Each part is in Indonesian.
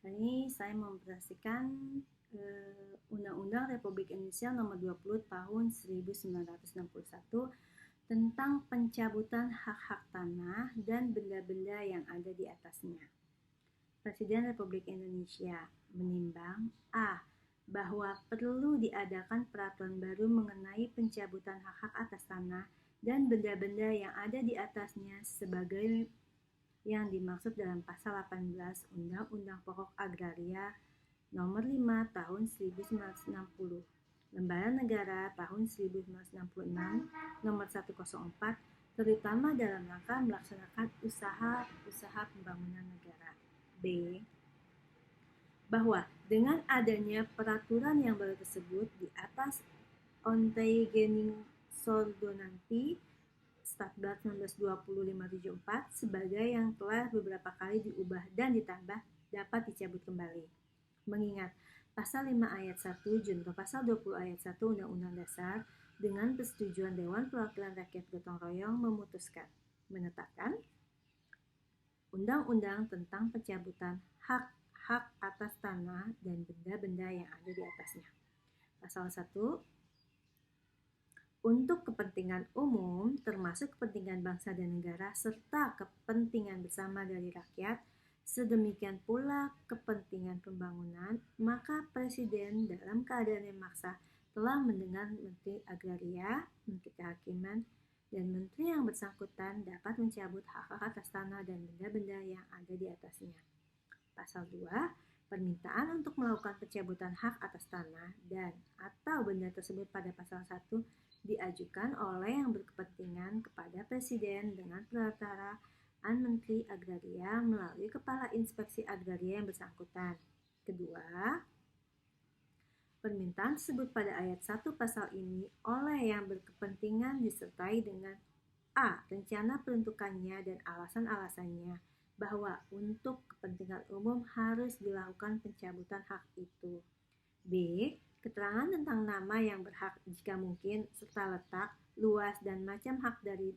Ini saya mempresentasikan Undang-Undang Republik Indonesia Nomor 20 Tahun 1961 tentang pencabutan hak-hak tanah dan benda-benda yang ada di atasnya. Presiden Republik Indonesia menimbang A. Bahwa perlu diadakan peraturan baru mengenai pencabutan hak-hak atas tanah dan benda-benda yang ada di atasnya sebagai yang dimaksud dalam pasal 18 Undang-Undang Pokok Agraria Nomor 5 Tahun 1960, Lembaran Negara Tahun 1966 Nomor 104, terutama dalam rangka melaksanakan usaha pembangunan negara. B. Bahwa dengan adanya peraturan yang baru tersebut di atas Ontegening Sordonanti Statbat 1920-574 sebagai yang telah beberapa kali diubah dan ditambah dapat dicabut kembali. Mengingat Pasal 5 Ayat 1 Junto Pasal 20 Ayat 1 Undang-Undang Dasar dengan persetujuan Dewan Perwakilan Rakyat gotong royong memutuskan menetapkan Undang-Undang tentang pencabutan hak atas tanah dan benda-benda yang ada di atasnya. Pasal 1, untuk kepentingan umum, termasuk kepentingan bangsa dan negara, serta kepentingan bersama dari rakyat, sedemikian pula kepentingan pembangunan, maka Presiden dalam keadaan yang maksa telah mendengar Menteri Agraria, Menteri Kehakiman, dan Menteri yang bersangkutan dapat mencabut hak-hak atas tanah dan benda-benda yang ada di atasnya. Pasal 2, permintaan untuk melakukan pencabutan hak atas tanah dan atau benda tersebut pada pasal 1 diajukan oleh yang berkepentingan kepada Presiden dengan perantaraan Menteri Agraria melalui Kepala Inspeksi Agraria yang bersangkutan. Kedua, permintaan tersebut pada ayat 1 pasal ini oleh yang berkepentingan disertai dengan A. Rencana peruntukannya dan alasan-alasannya bahwa untuk kepentingan umum harus dilakukan pencabutan hak itu. B. Keterangan tentang nama yang berhak jika mungkin, serta letak, luas, dan macam hak dari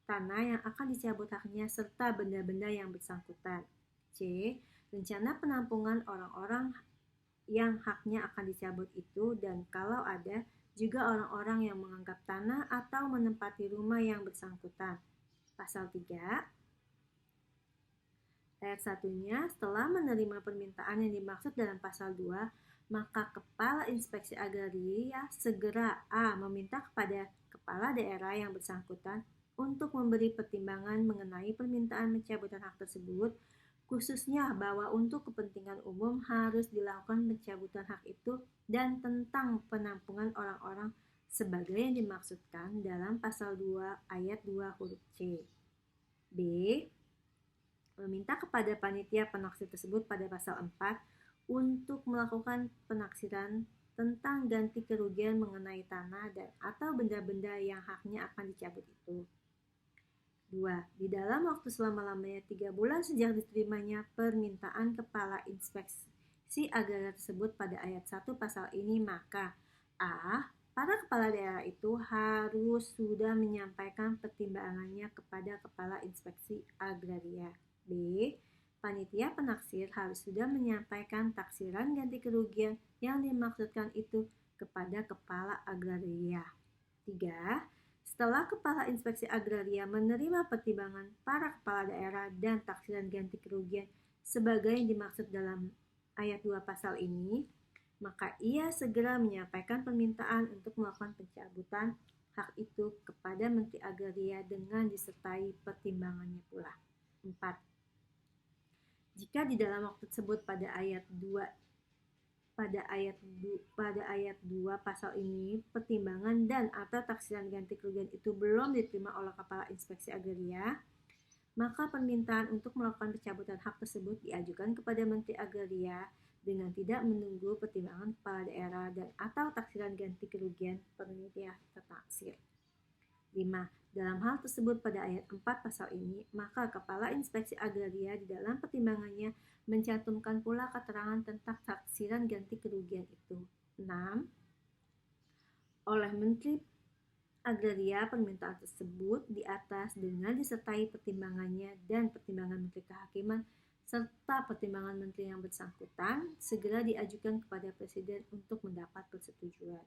tanah yang akan dicabut haknya serta benda-benda yang bersangkutan. C. Rencana penampungan orang-orang yang haknya akan dicabut itu dan kalau ada, juga orang-orang yang menganggap tanah atau menempati rumah yang bersangkutan. Pasal 3 Ayat 1-nya, setelah menerima permintaan yang dimaksud dalam pasal 2, maka Kepala Inspeksi Agraria segera A. meminta kepada Kepala Daerah yang bersangkutan untuk memberi pertimbangan mengenai permintaan pencabutan hak tersebut, khususnya bahwa untuk kepentingan umum harus dilakukan pencabutan hak itu dan tentang penampungan orang-orang sebagai yang dimaksudkan dalam pasal 2 ayat 2 huruf C. B. Meminta kepada panitia penaksir tersebut pada pasal 4 untuk melakukan penaksiran tentang ganti kerugian mengenai tanah dan atau benda-benda yang haknya akan dicabut itu. 2. Di dalam waktu selama-lamanya 3 bulan sejak diterimanya permintaan Kepala Inspeksi Agraria tersebut pada ayat 1 pasal ini, maka A. Para kepala daerah itu harus sudah menyampaikan pertimbangannya kepada Kepala Inspeksi Agraria. B. Panitia penaksir harus sudah menyampaikan taksiran ganti kerugian yang dimaksudkan itu kepada Kepala Agraria. 3. Setelah Kepala Inspeksi Agraria menerima pertimbangan para kepala daerah dan taksiran ganti kerugian sebagai yang dimaksud dalam ayat 2 pasal ini, maka ia segera menyampaikan permintaan untuk melakukan pencabutan hak itu kepada Menteri Agraria dengan disertai pertimbangannya pula. 4. Jika di dalam waktu tersebut pada ayat 2 pasal ini pertimbangan dan atau taksiran ganti kerugian itu belum diterima oleh Kepala Inspeksi Agraria, maka permintaan untuk melakukan pencabutan hak tersebut diajukan kepada Menteri Agraria dengan tidak menunggu pertimbangan kepala daerah dan atau taksiran ganti kerugian panitia penaksir. 5. Dalam hal tersebut pada ayat 4 pasal ini, maka Kepala Inspeksi Agraria di dalam pertimbangannya mencantumkan pula keterangan tentang taksiran ganti kerugian itu. 6. Oleh Menteri Agraria permintaan tersebut di atas dengan disertai pertimbangannya dan pertimbangan Menteri Kehakiman serta pertimbangan menteri yang bersangkutan segera diajukan kepada Presiden untuk mendapat persetujuan.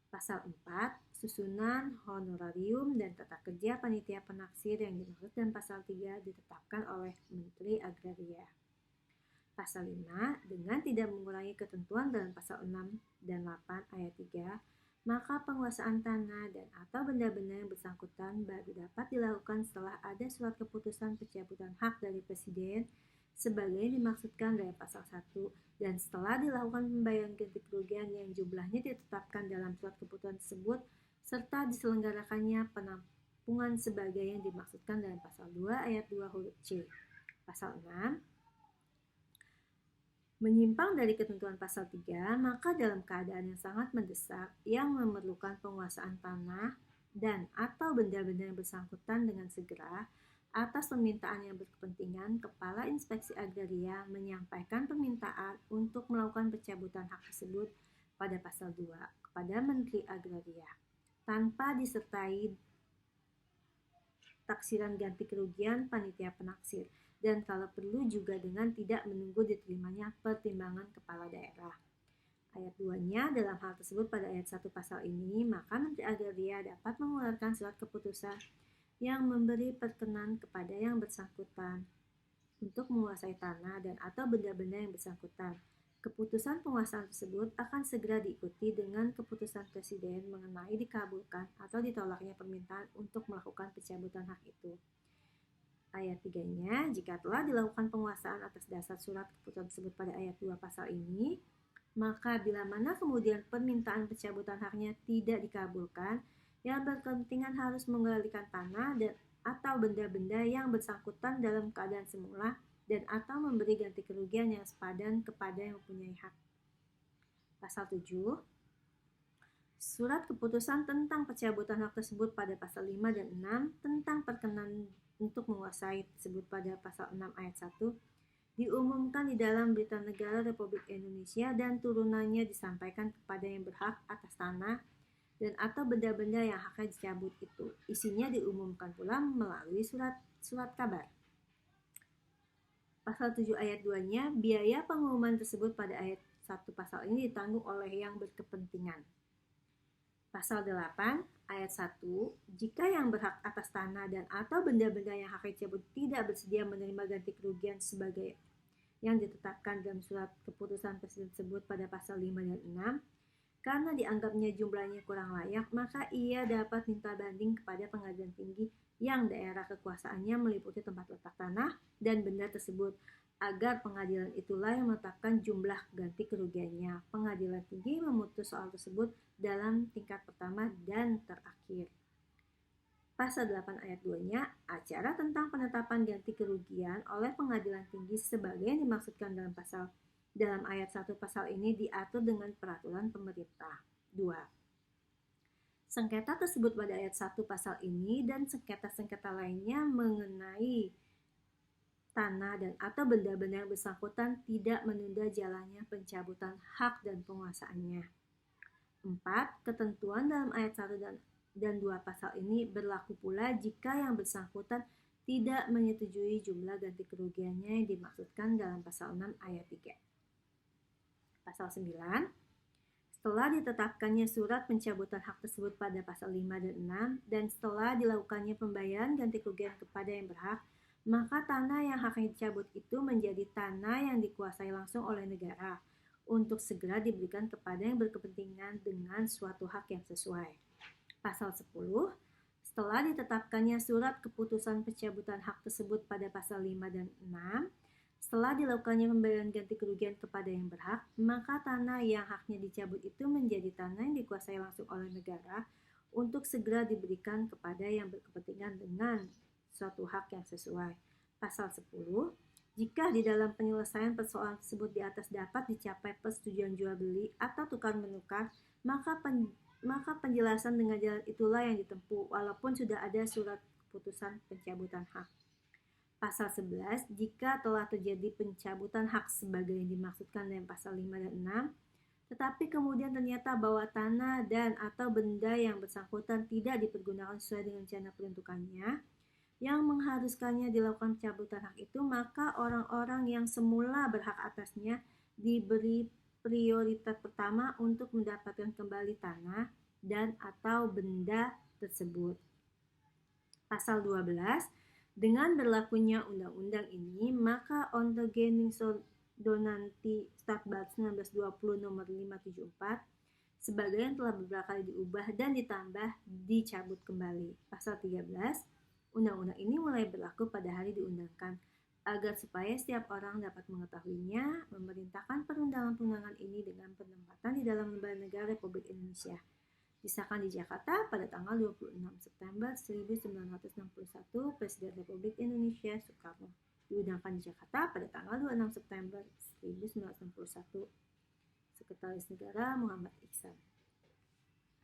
Pasal 4, susunan, honorarium, dan tata kerja panitia penaksir yang dimaksud dalam pasal 3 ditetapkan oleh Menteri Agraria. Pasal 5, dengan tidak mengurangi ketentuan dalam pasal 6 dan 8 ayat 3, maka penguasaan tanah dan atau benda-benda yang bersangkutan baru dapat dilakukan setelah ada surat keputusan pencabutan hak dari Presiden sebagai dimaksudkan dalam pasal 1 dan setelah dilakukan pembayaran ganti kerugian yang jumlahnya ditetapkan dalam surat keputusan tersebut serta diselenggarakannya penampungan sebagai yang dimaksudkan dalam pasal 2 ayat 2 huruf C. Pasal 6, menyimpang dari ketentuan pasal 3, maka dalam keadaan yang sangat mendesak yang memerlukan penguasaan tanah dan atau benda-benda yang bersangkutan dengan segera, atas permintaan yang berkepentingan, Kepala Inspeksi Agraria menyampaikan permintaan untuk melakukan pencabutan hak tersebut pada pasal 2 kepada Menteri Agraria, tanpa disertai taksiran ganti kerugian panitia penaksir, dan kalau perlu juga dengan tidak menunggu diterimanya pertimbangan kepala daerah. Ayat 2-nya dalam hal tersebut pada ayat 1 pasal ini, maka Menteri Agraria dapat mengeluarkan surat keputusan yang memberi perkenan kepada yang bersangkutan untuk menguasai tanah dan atau benda-benda yang bersangkutan. Keputusan penguasaan tersebut akan segera diikuti dengan keputusan Presiden mengenai dikabulkan atau ditolaknya permintaan untuk melakukan pencabutan hak itu. Ayat 3-nya, jika telah dilakukan penguasaan atas dasar surat keputusan tersebut pada ayat 2 pasal ini, maka bila mana kemudian permintaan pencabutan haknya tidak dikabulkan, yang berkepentingan harus menggalikan tanah dan atau benda-benda yang bersangkutan dalam keadaan semula dan atau memberi ganti kerugian yang sepadan kepada yang mempunyai hak. Pasal 7, surat keputusan tentang pencabutan hak tersebut pada pasal 5 dan 6 tentang perkenan untuk menguasai tersebut pada pasal 6 ayat 1 diumumkan di dalam Berita Negara Republik Indonesia dan turunannya disampaikan kepada yang berhak atas tanah dan atau benda-benda yang haknya dicabut itu. Isinya diumumkan pula melalui surat kabar. Pasal 7 ayat 2-nya, biaya pengumuman tersebut pada ayat 1 pasal ini ditanggung oleh yang berkepentingan. Pasal 8 ayat 1, jika yang berhak atas tanah dan atau benda-benda yang haknya dicabut tidak bersedia menerima ganti kerugian sebagai yang ditetapkan dalam surat keputusan Presiden tersebut pada pasal 5 dan 6, karena dianggapnya jumlahnya kurang layak, maka ia dapat minta banding kepada pengadilan tinggi yang daerah kekuasaannya meliputi tempat letak tanah dan benda tersebut, agar pengadilan itulah yang menetapkan jumlah ganti kerugiannya. Pengadilan tinggi memutus soal tersebut dalam tingkat pertama dan terakhir. Pasal 8 ayat 2-nya, acara tentang penetapan ganti kerugian oleh pengadilan tinggi sebagai yang dimaksudkan dalam ayat 1 pasal ini diatur dengan peraturan pemerintah. 2. Sengketa tersebut pada ayat 1 pasal ini dan sengketa-sengketa lainnya mengenai tanah dan atau benda-benda yang bersangkutan tidak menunda jalannya pencabutan hak dan penguasaannya. 4. Ketentuan dalam ayat 1 dan 2 pasal ini berlaku pula jika yang bersangkutan tidak menyetujui jumlah ganti kerugiannya yang dimaksudkan dalam pasal 6 ayat 3. Pasal 9, setelah ditetapkannya surat pencabutan hak tersebut pada pasal 5 dan 6 dan setelah dilakukannya pembayaran ganti kerugian kepada yang berhak, maka tanah yang haknya dicabut itu menjadi tanah yang dikuasai langsung oleh negara untuk segera diberikan kepada yang berkepentingan dengan suatu hak yang sesuai. Pasal 10, setelah ditetapkannya surat keputusan pencabutan hak tersebut pada pasal 5 dan 6, setelah dilakukannya pembayaran ganti kerugian kepada yang berhak, maka tanah yang haknya dicabut itu menjadi tanah yang dikuasai langsung oleh negara untuk segera diberikan kepada yang berkepentingan dengan suatu hak yang sesuai. Pasal 10, jika di dalam penyelesaian persoalan tersebut di atas dapat dicapai persetujuan jual beli atau tukar menukar, maka penjelasan dengan jalan itulah yang ditempuh walaupun sudah ada surat keputusan pencabutan hak. Pasal 11, jika telah terjadi pencabutan hak sebagai yang dimaksudkan dalam pasal 5 dan 6, tetapi kemudian ternyata bahwa tanah dan atau benda yang bersangkutan tidak dipergunakan sesuai dengan rencana peruntukannya, yang mengharuskannya dilakukan pencabutan hak itu, maka orang-orang yang semula berhak atasnya diberi prioritas pertama untuk mendapatkan kembali tanah dan atau benda tersebut. Pasal 12, dengan berlakunya undang-undang ini, maka Ontogening Donanti Statbat 1920 nomor 574 sebagai yang telah beberapa kali diubah dan ditambah dicabut kembali. Pasal 13, undang-undang ini mulai berlaku pada hari diundangkan. Agar supaya setiap orang dapat mengetahuinya, memerintahkan perundangan-perundangan ini dengan penempatan di dalam lembaga negara Republik Indonesia. Disahkan di Jakarta pada tanggal 26 September 1961, Presiden Republik Indonesia Soekarno. Diundangkan di Jakarta pada tanggal 26 September 1961, Sekretaris Negara Muhammad Ihsan.